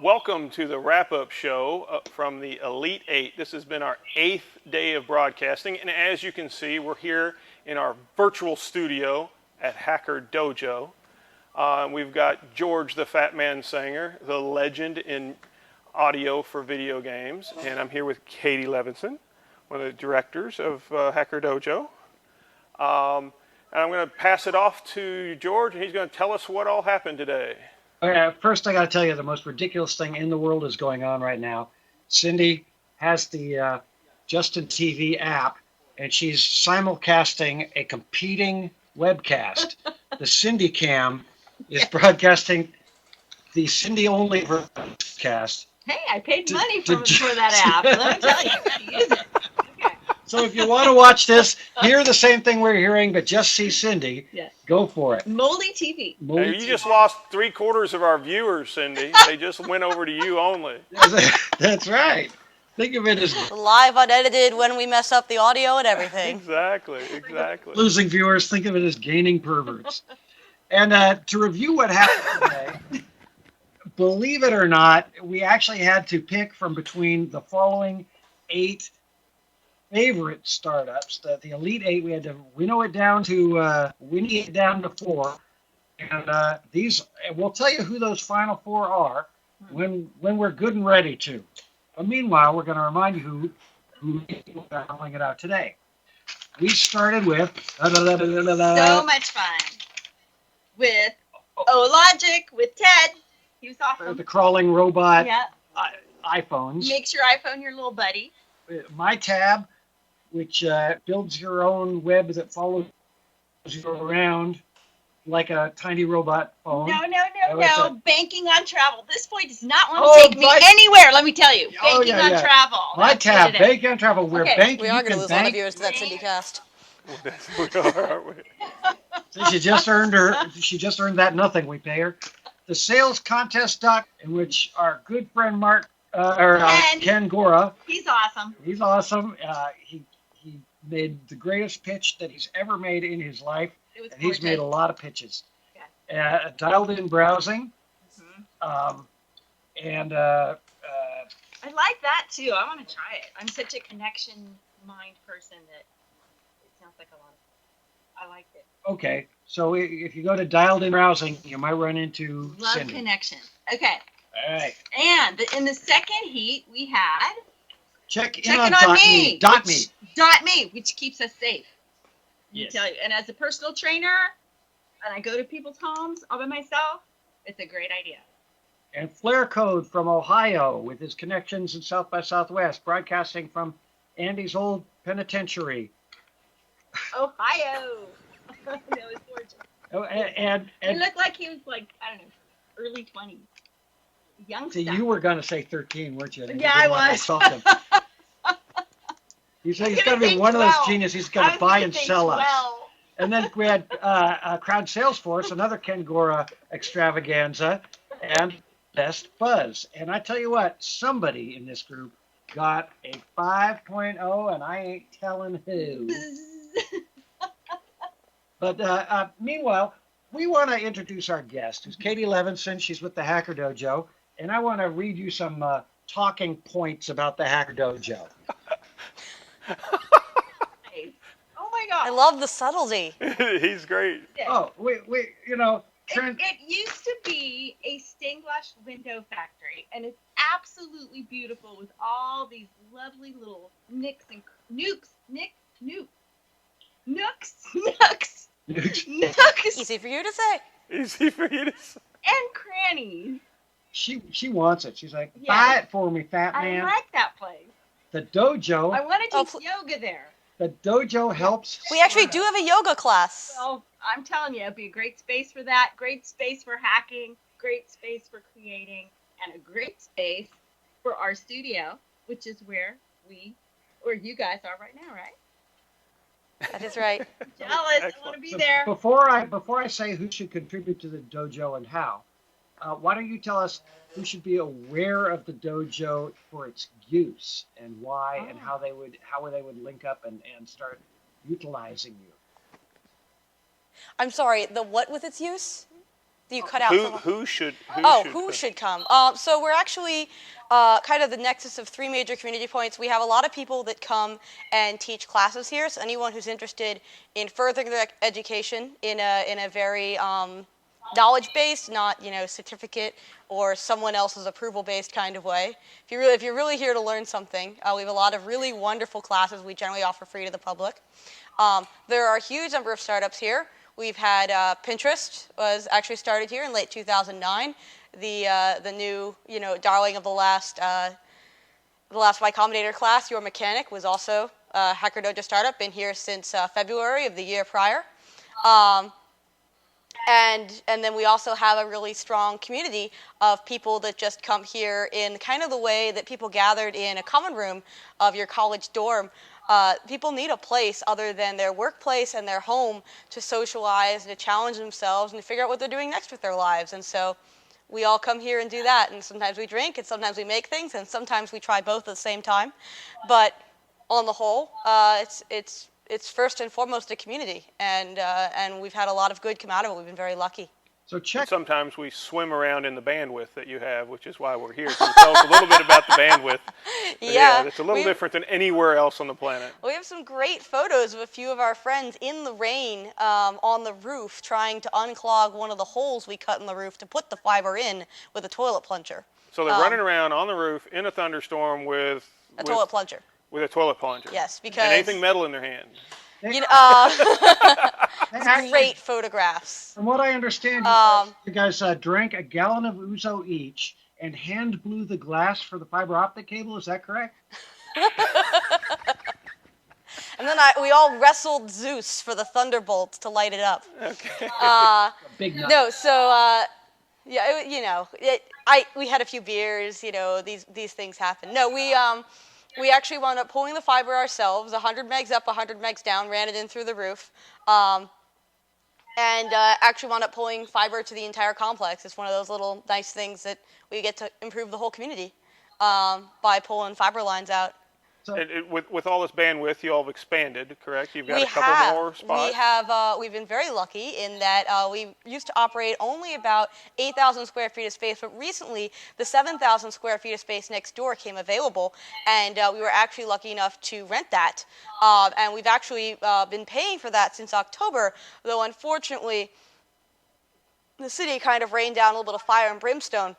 Welcome to the wrap-up show from the Elite Eight. This has been our 8th day of broadcasting, and as you can see, we're here in our virtual studio at Hacker Dojo. We've got George the Fat Man Sanger, the legend in audio for video games, and I'm here with Katie Levinson, one of the directors of Hacker Dojo. And I'm going to pass it off to George, and he's going to tell us what all happened today. Okay, first I got to tell you the most ridiculous thing in the world is going on right now. Cindy has the Justin TV app, and she's simulcasting a competing webcast. The Cindy Cam is broadcasting the Cindy only broadcast. Hey, I paid money for that app. Let me tell you, I gotta use it. Okay. So if you want to watch this, hear the same thing we're hearing, but just see Cindy, go for it. Moldy TV. Hey, you just lost 3/4 of our viewers, Cindy. They just went over to you only. That's right. Think of it as live, unedited, when we mess up the audio and everything. Exactly. Losing viewers. Think of it as gaining perverts. And to review what happened today, believe it or not, we actually had to pick from between the following 8 favorite startups. The Elite 8, we had to winnow it down to 4. And these, we'll tell you who those final 4 are when we're good and ready to. But meanwhile, we're going to remind you who we're rolling it out today. We started with So much fun with Logic, with Ted. He was awesome. the crawling robot Yeah. iPhones. Makes your iPhone your little buddy. My Tab, which builds your own web that follows you around like a tiny robot phone. No. Banking on travel. This boy does not want to take me anywhere, let me tell you. Banking on travel. My Tab, Banking on Travel. We're banking. We are going to lose a lot of viewers to that CindyCast. We are, aren't we? She just earned that nothing we pay her. The sales contest doc, in which our good friend Ken Gora. He's awesome. He's awesome. He made the greatest pitch that he's ever made in his life. And he's made a lot of pitches. Yeah. Dialed in browsing. And I like that too. I want to try it. I'm such a connection mind person that it sounds like a lot of fun. I like it. Okay, so if you go to dialed in browsing, you might run into Love Cindy. Connection. Okay. All right. And in the second heat, we had Check in Checking on on me. .me, which keeps us safe. Yes. Tell you. And as a personal trainer, and I go to people's homes all by myself, it's a great idea. And Flare Code from Ohio with his connections in South by Southwest, broadcasting from Andy's old penitentiary. Ohio. No, it's gorgeous. Oh, and He looked like he was like, I don't know, early 20s. Young see, stuff. you were going to say 13, weren't you? Yeah, I was. You say he's got to be one of those geniuses. He's got to buy and sell 12. us. And then we had Crowd Salesforce, another Ken Gora extravaganza, and Best Buzz. And I tell you what, somebody in this group got a 5.0, and I ain't telling who. But meanwhile, we want to introduce our guest, who's Katie Levinson. She's with the Hacker Dojo. And I want to read you some talking points about the Hacker Dojo. Oh my God! I love the subtlety. He's great. Oh, we It used to be a stained glass window factory, and it's absolutely beautiful with all these lovely little nooks and nooks. Easy for you to say. Easy for you to say. And crannies. She wants it. She's like, buy it for me, fat man. I like that place. The dojo. I want to teach yoga there. The dojo helps. We actually do have a yoga class. Well, I'm telling you, it'd be a great space for that, great space for hacking, great space for creating, and a great space for our studio, which is where you guys are right now, right? That is right. I'm jealous. I want to be there. Before I say who should contribute to the dojo and how, why don't you tell us who should be aware of the dojo for its use and why and how they would link up and start utilizing you. I'm sorry, the what with its use? You cut out. Who should come? So we're actually kind of the nexus of three major community points. We have a lot of people that come and teach classes here. So anyone who's interested in furthering their education in a very knowledge-based, not certificate or someone else's approval-based kind of way. If you're really here to learn something, we have a lot of really wonderful classes we generally offer free to the public. There are a huge number of startups here. We've had Pinterest was actually started here in late 2009. The new darling of the last Y Combinator class, Your Mechanic, was also Hacker Dojo startup. Been here since February of the year prior. And then we also have a really strong community of people that just come here in kind of the way that people gathered in a common room of your college dorm. People need a place other than their workplace and their home to socialize and to challenge themselves and to figure out what they're doing next with their lives. And so we all come here and do that. And sometimes we drink, and sometimes we make things, and sometimes we try both at the same time. But on the whole, it's first and foremost a community, and we've had a lot of good come out of it. We've been very lucky. So check. Sometimes we swim around in the bandwidth that you have, which is why we're here. Can you tell us a little bit about the bandwidth? Yeah, it's a little different than anywhere else on the planet. We have some great photos of a few of our friends in the rain on the roof trying to unclog one of the holes we cut in the roof to put the fiber in with a toilet plunger. So they're running around on the roof in a thunderstorm with a toilet plunger. With a toilet plunger. Yes, because and anything metal in their hand. Great photographs. From what I understand, you guys drank a gallon of ouzo each and hand blew the glass for the fiber optic cable. Is that correct? And then we all wrestled Zeus for the thunderbolts to light it up. Okay. Big nut. No, so we had a few beers. These things happen. No, we actually wound up pulling the fiber ourselves, 100 megs up, 100 megs down, ran it in through the roof, and actually wound up pulling fiber to the entire complex. It's one of those little nice things that we get to improve the whole community by pulling fiber lines out. So, with all this bandwidth, you all have expanded, correct? You've got a couple more spots. We've been very lucky in that we used to operate only about 8,000 square feet of space, but recently the 7,000 square feet of space next door came available, and we were actually lucky enough to rent that. And we've actually been paying for that since October, though unfortunately the city kind of rained down a little bit of fire and brimstone.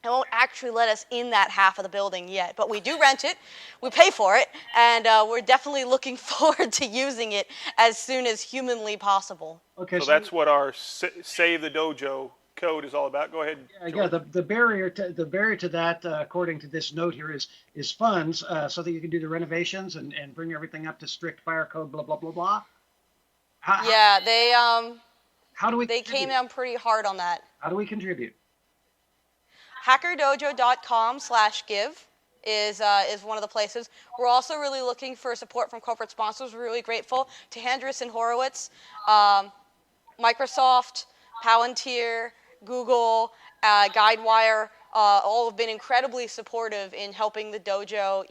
It won't actually let us in that half of the building yet, but we do rent it, we pay for it, and we're definitely looking forward to using it as soon as humanly possible. Okay, so that's what our Save the Dojo code is all about. Go ahead. Yeah, the barrier to that, according to this note here, is funds, so that you can do the renovations and bring everything up to strict fire code, blah blah blah blah. How do we? They came down pretty hard on that. How do we contribute? hackerdojo.com/give is one of the places. We're also really looking for support from corporate sponsors. We're really grateful to Handress and Horowitz, Microsoft, Palantir, Google, Guidewire. All have been incredibly supportive in helping the dojo,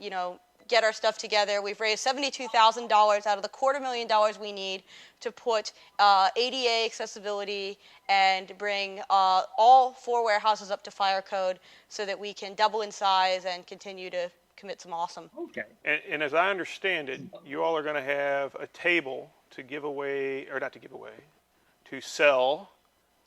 get our stuff together. We've raised $72,000 out of the $250,000 we need to put ADA accessibility and bring all 4 warehouses up to fire code so that we can double in size and continue to commit some awesome. Okay. And as I understand it, you all are going to have a table to give away, or not to give away, to sell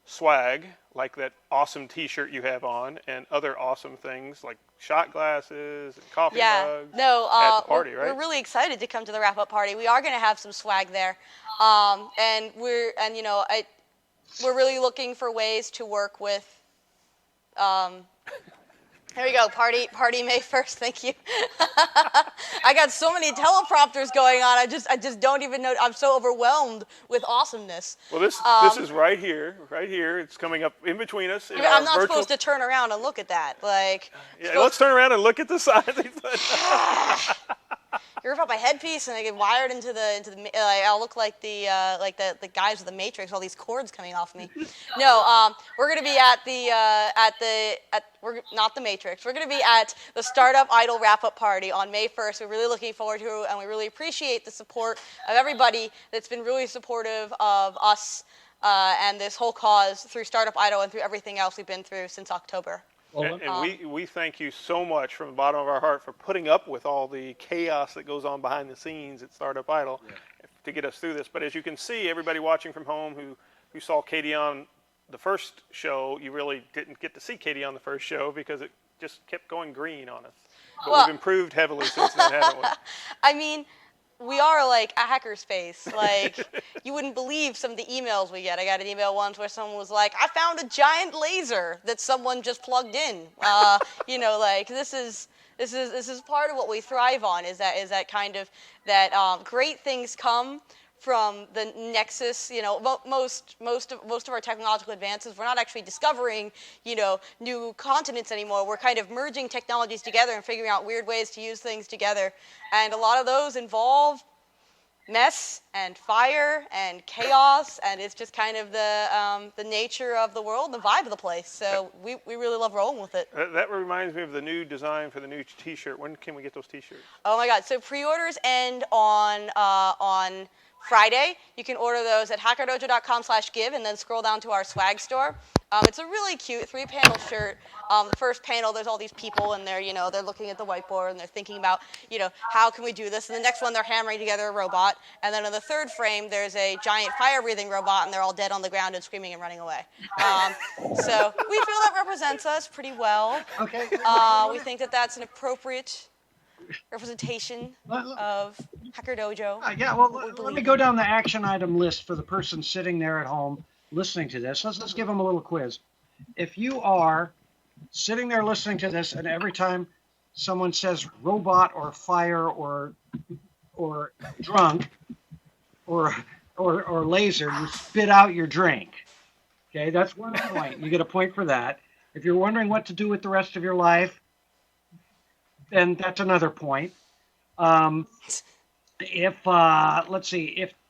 swag, like that awesome T-shirt you have on, and other awesome things like shot glasses and coffee mugs. At the party, right? We're really excited to come to the wrap-up party. We are going to have some swag there, and we're really looking for ways to work with. Here we go, party May 1st. Thank you. I got so many teleprompters going on. I just don't even know. I'm so overwhelmed with awesomeness. Well, this is right here. It's coming up in between us. I'm not supposed to turn around and look at that. Let's turn around and look at the side. You rip out my headpiece and I get wired into the. I'll look like the guys of the Matrix. All these cords coming off me. No, we're gonna be we're not the Matrix. We're gonna be at the Startup Idol wrap-up party on May 1st. We're really looking forward to it, and we really appreciate the support of everybody that's been really supportive of us and this whole cause through Startup Idol and through everything else we've been through since October. And we thank you so much from the bottom of our heart for putting up with all the chaos that goes on behind the scenes at Startup Idol to get us through this. But as you can see, everybody watching from home who saw Katie on the first show, you really didn't get to see Katie on the first show because it just kept going green on us. But we've improved heavily since then, haven't we? I mean, we are like a hackerspace. Like, you wouldn't believe some of the emails we get. I got an email once where someone was like, I found a giant laser that someone just plugged in. Like, this is part of what we thrive on, is that kind of that great things come from the nexus. Most of our technological advances, we're not actually discovering, new continents anymore. We're kind of merging technologies together and figuring out weird ways to use things together. And a lot of those involve mess and fire and chaos, and it's just kind of the nature of the world, the vibe of the place. So we really love rolling with it. That reminds me of the new design for the new T-shirt. When can we get those T-shirts? Oh my God! So pre-orders end on Friday. You can order those at hackerdojo.com/give and then scroll down to our swag store. It's a really cute 3-panel shirt. The first panel, there's all these people, and they're looking at the whiteboard and they're thinking about, how can we do this? And the next one, they're hammering together a robot. And then in the third frame, there's a giant fire-breathing robot, and they're all dead on the ground and screaming and running away. So we feel that represents us pretty well. Okay. We think that that's an appropriate representation of Hacker Dojo. Let me go down the action item list for the person sitting there at home listening to this. Let's give them a little quiz. If you are sitting there listening to this, and every time someone says robot or fire or drunk or laser, you spit out your drink. Okay, that's 1 point. You get a point for that. If you're wondering what to do with the rest of your life, then that's another point. If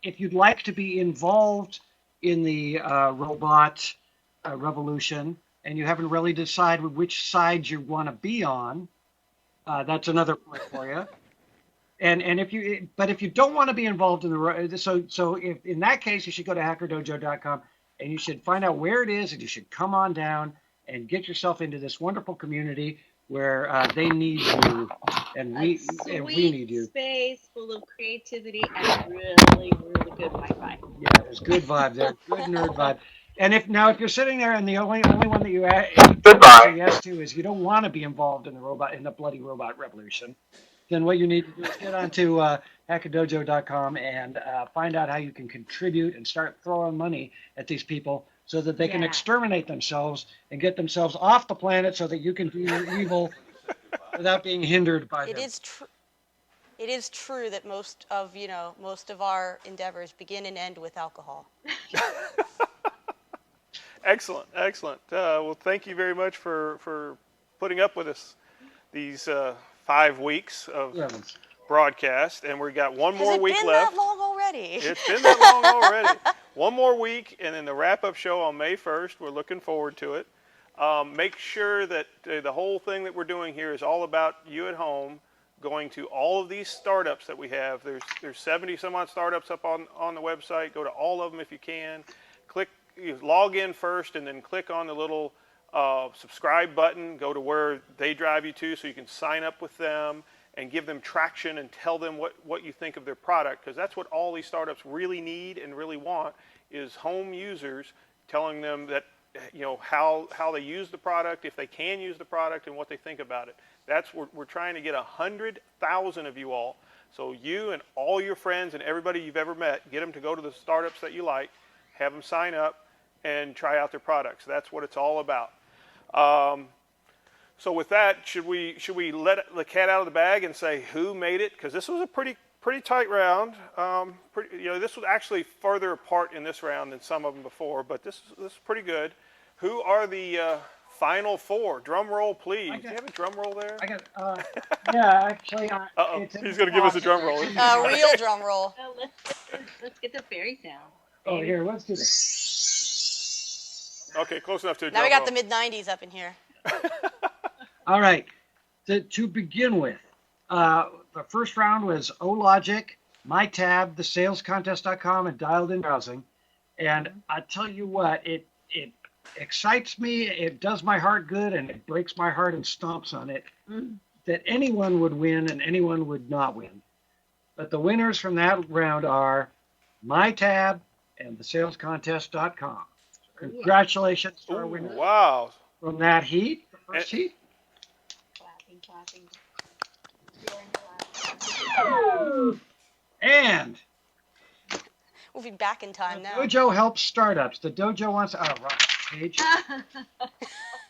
you'd like to be involved in the robot revolution and you haven't really decided which side you want to be on, that's another point for you. And if you don't want to be involved in if in that case, you should go to hackerdojo.com and you should find out where it is, and you should come on down and get yourself into this wonderful community where they need you, and we need you. Space full of creativity and really, really good Wi-Fi. Yeah, there's good vibe there, good nerd vibe. And if you're sitting there and the only one that you say yes to is you don't want to be involved in the bloody robot revolution, then what you need to do is get onto hackerdojo.com and find out how you can contribute and start throwing money at these people so that they can exterminate themselves and get themselves off the planet so that you can do your evil without being hindered by them. It is true that most of our endeavors begin and end with alcohol. Excellent. Well, thank you very much for putting up with us these 5 weeks of broadcast, and we've got one more week left. It's been that long already. It's been that long already. One more week, and then the wrap-up show on May 1st. We're looking forward to it. Make sure that the whole thing that we're doing here is all about you at home going to all of these startups that we have. There's 70 some odd startups up on the website. Go to all of them if you can. Log in first, and then click on the little subscribe button. Go to where they drive you to so you can sign up with them and give them traction and tell them what you think of their product, because that's what all these startups really need and really want, is home users telling them that how they use the product, if they can use the product, and what they think about it. That's we're trying to get 100,000 of you all. So you and all your friends and everybody you've ever met, get them to go to the startups that you like, have them sign up and try out their products. That's what it's all about. So with that, should we let the cat out of the bag and say who made it? Because this was a pretty tight round. This was actually further apart in this round than some of them before, but this is pretty good. Who are the final 4? Drum roll, please. Do you have a drum roll there? Actually. He's going to give us a drum roll. Real drum roll. Let's get the fairy sound. Oh, here, let's do this. Okay, close enough to a Now drum we got roll. the mid-90s up in here. All right. To begin with, the first round was OLogic, MyTab, thesalescontest.com, and Dialed In Browsing. And I tell you what, it excites me. It does my heart good, and it breaks my heart and stomps on it that anyone would win and anyone would not win. But the winners from that round are MyTab and thesalescontest.com. Congratulations to our Ooh, winners wow. from that heat, the first heat. Clapping, clapping. And We'll be back in time the now. dojo helps startups. The dojo wants right page. We can talk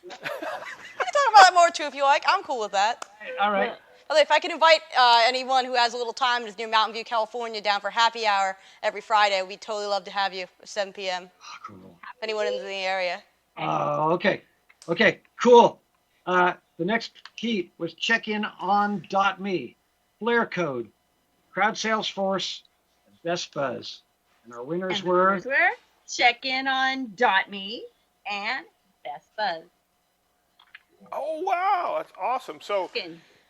about that more too if you like. I'm cool with that. All right. Although if I could invite anyone who has a little time and is near Mountain View, California, down for happy hour every Friday, we'd totally love to have you at 7 p.m. Oh, cool. If anyone in the area. Okay. Okay, cool. The next heat was check-in on .me, Flare Code, Crowd Salesforce, and Best Buzz. And our winners were Check in on .me and Best Buzz. Oh, wow. That's awesome. So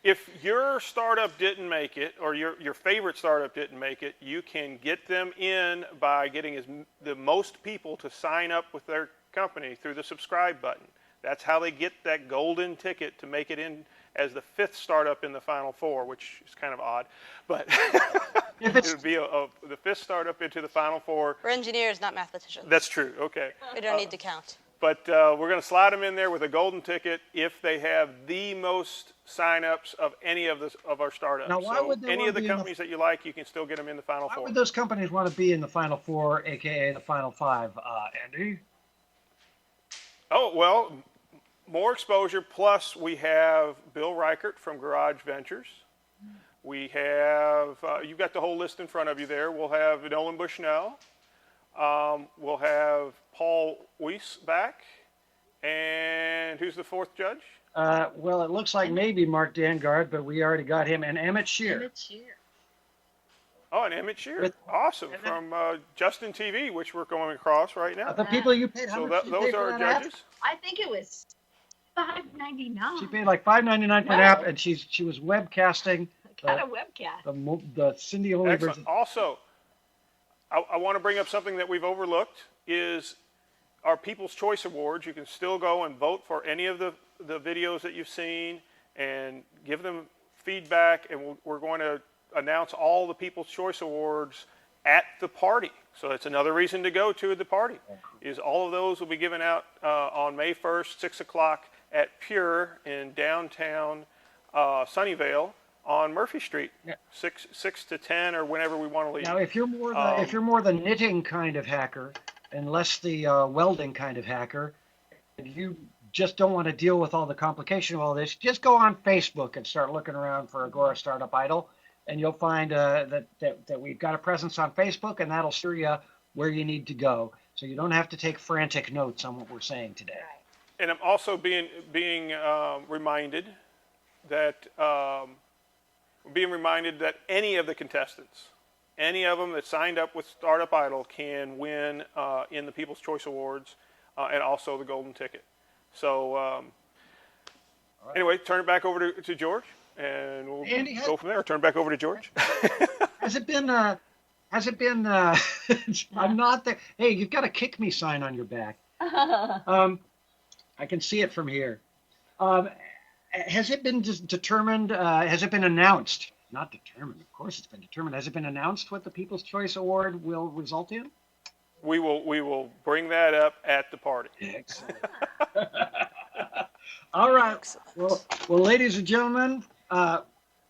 if your startup didn't make it, or your favorite startup didn't make it, you can get them in by getting the most people to sign up with their company through the subscribe button. That's how they get that golden ticket to make it in as the 5th startup in the final 4, which is kind of odd. But it would be the 5th startup into the final 4. We're engineers, not mathematicians. That's true. Okay. We don't need to count. But we're going to slide them in there with a golden ticket if they have the most signups of any of our startups. Now, why so would they any wanna of the be in the- companies that you like, you can still get them in the final Why 4. would those companies want to be in the final 4, aka the final 5, Andy? Oh, well, more exposure. Plus, we have Bill Reichert from Garage Ventures. We have, you've got the whole list in front of you there. We'll have Nolan Bushnell. We'll have Paul Weiss back. And who's the 4th judge? Well, it looks like maybe Mark Dangard, but we already got him, and Emmett Shear. Oh, and Emmett Shear. With- Awesome. From Justin TV, which we're going across right now. The people you paid, how So much did you those pay for are our that app? judges. I think it was $5.99. She paid like $5.99 for an app, and she was webcasting Got a webcast. the Cindy only Excellent. version. Also, I want to bring up something that we've overlooked is our People's Choice Awards. You can still go and vote for any of the videos that you've seen and give them feedback, and we're going to announce all the People's Choice Awards at the party. So that's another reason to go to the party, is all of those will be given out on May 1st, 6 o'clock at Pure in downtown Sunnyvale on Murphy Street, 6 to 10 or whenever we want to leave. Now, if you're more the knitting kind of hacker and less the welding kind of hacker, and you just don't want to deal with all the complication of all this, just go on Facebook and start looking around for Agora Startup Idol, and you'll find that we've got a presence on Facebook, and that'll steer you where you need to go, so you don't have to take frantic notes on what we're saying today. And I'm also being reminded that any of the contestants, any of them that signed up with Startup Idol can win in the People's Choice Awards and also the golden ticket. So anyway, turn it back over to George, and we'll go from there. Turn it back over to George. Has it been? I'm not there. Hey, you've got a kick me sign on your back. I can see it from here. Has it been determined? Has it been announced? Not determined. Of course, it's been determined. Has it been announced what the People's Choice Award will result in? We will bring that up at the party. Excellent. All right. Well, ladies and gentlemen,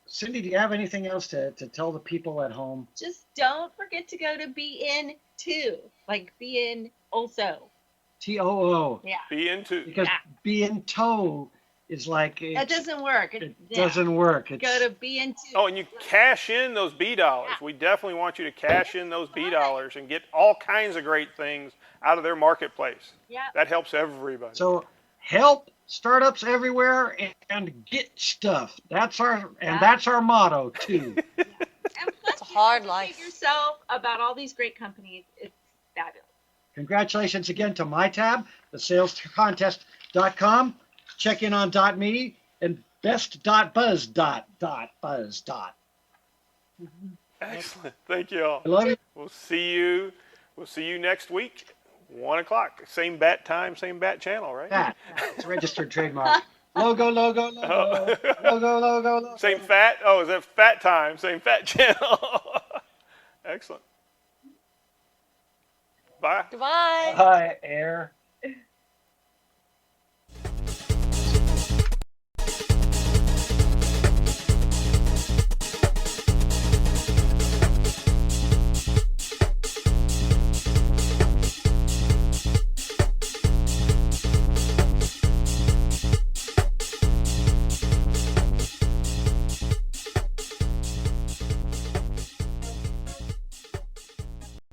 Cindy, do you have anything else to tell the people at home? Just don't forget to go to BeInToo, like be in also. TOO. Yeah. BeInToo. Because BeInToo is like That doesn't work. it doesn't work. It's, Go to BeInToo. Oh, and you cash in those B dollars. We definitely want you to cash in those B dollars and get all kinds of great things out of their marketplace. Yeah. That helps everybody. So help startups everywhere and get stuff. That's our motto too. And plus, It's a hard you life. educate yourself about all these great companies. It's fabulous. Congratulations again to MyTab, the salescontest.com, check in on .me, and best.buzz. Excellent. Thank you all. I love you. We'll see you We'll see you next week, 1 o'clock. Same bat time, same bat channel, right? That. It's a registered trademark. Logo, logo, logo. Logo, logo, logo. Same fat? Oh, is that fat time? Same fat channel. Excellent. Bye. Goodbye. Hi, air.